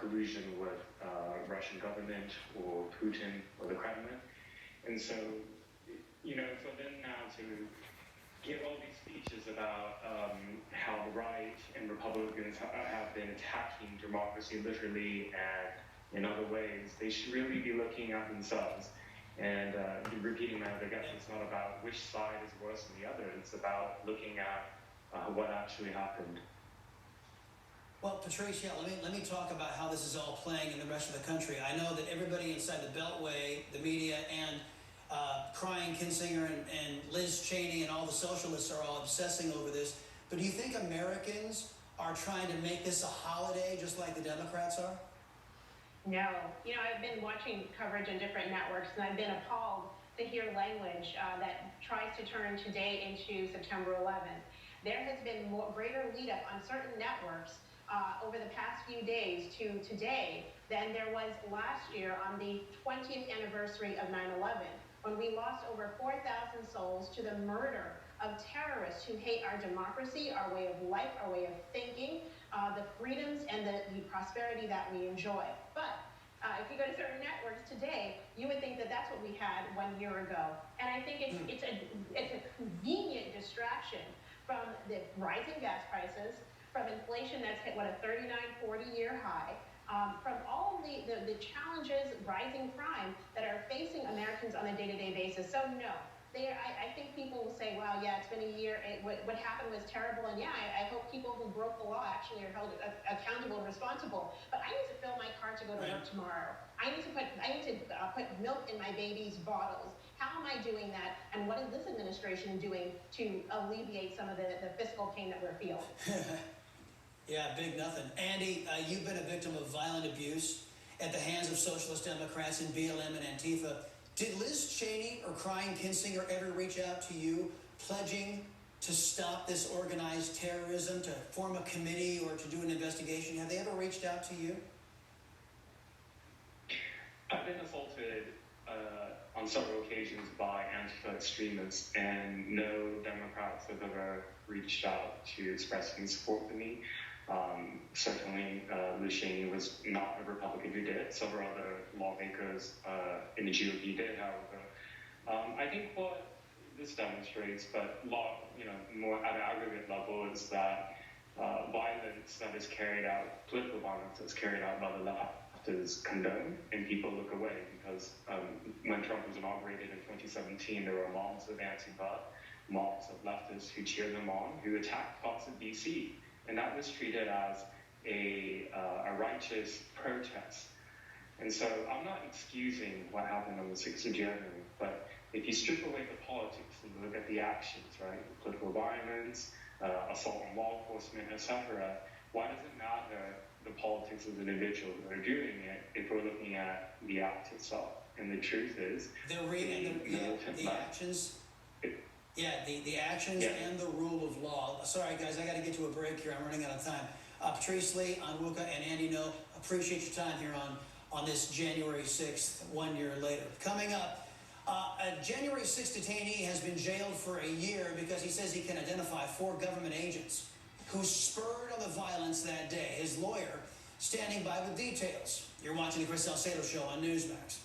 collusion with Russian government or Putin or the Kremlin. And so, for them now to give all these speeches about how the right and Republicans have been attacking democracy literally and in other ways, they should really be looking at themselves and repeating that again. It's not about which side is worse than the other. It's about looking at what actually happened. Well, Patrice, let me talk about how this is all playing in the rest of the country. I know that everybody inside the Beltway, the media, and Crying Kinzinger and Liz Cheney and all the socialists are all obsessing over this. But do you think Americans are trying to make this a holiday just like the Democrats are? No. I've been watching coverage on different networks, and I've been appalled to hear language that tries to turn today into September 11th. There has been greater lead up on certain networks over the past few days to today than there was last year on the 20th anniversary of 9/11, when we lost over 4,000 souls to the murder of terrorists who hate our democracy, our way of life, our way of thinking, the freedoms and the prosperity that we enjoy. But if you go to certain networks today, you would think that that's what we had 1 year ago. And I think it's a convenient distraction from the rising gas prices, from inflation that's hit, a 39, 40-year high, from all of the challenges, rising crime that are facing Americans on a day-to-day basis. So no, I think people will say, wow, yeah, it's been a year, what happened was terrible, and yeah, I hope people who broke the law actually are held accountable and responsible. But I need to fill my car to go to work tomorrow. I need to put milk in my baby's bottles. How am I doing that? And what is this administration doing to alleviate some of the fiscal pain that we're feeling? Yeah, big nothing. Andy, you've been a victim of violent abuse at the hands of socialist Democrats in BLM and Antifa. Did Liz Cheney or Crying Kinzinger ever reach out to you pledging to stop this organized terrorism, to form a committee or to do an investigation? Have they ever reached out to you? I've been assaulted on several occasions by Antifa extremists, and no Democrats have ever reached out to express any support for me. Certainly, Liz Cheney was not a Republican who did. Several other lawmakers in the GOP did, however. I think what this demonstrates, but more at an aggregate level, is that violence that is carried out, political violence that's carried out by the left, is condoned, and people look away because when Trump was inaugurated in 2017, there were mobs of Antifa, mobs of leftists who cheered them on, who attacked parts of DC, and that was treated as a righteous protest. And so I'm not excusing what happened on the 6th of January, but if you strip away the politics and look at the actions, right, political violence, assault on law enforcement, etc., why does it matter the politics of the individuals that are doing it if we're looking at the act itself? And the truth is, the actions. The actions and the rule of law. Sorry, guys, I got to get to a break here. I'm running out of time. Patrice Lee, Anwuka, and Andy No, appreciate your time here on this January 6th, 1 year later. Coming up, a January 6th detainee has been jailed for a year because he says he can identify 4 government agents who spurred on the violence that day. His lawyer standing by with details. You're watching the Chris Salcedo Show on Newsmax.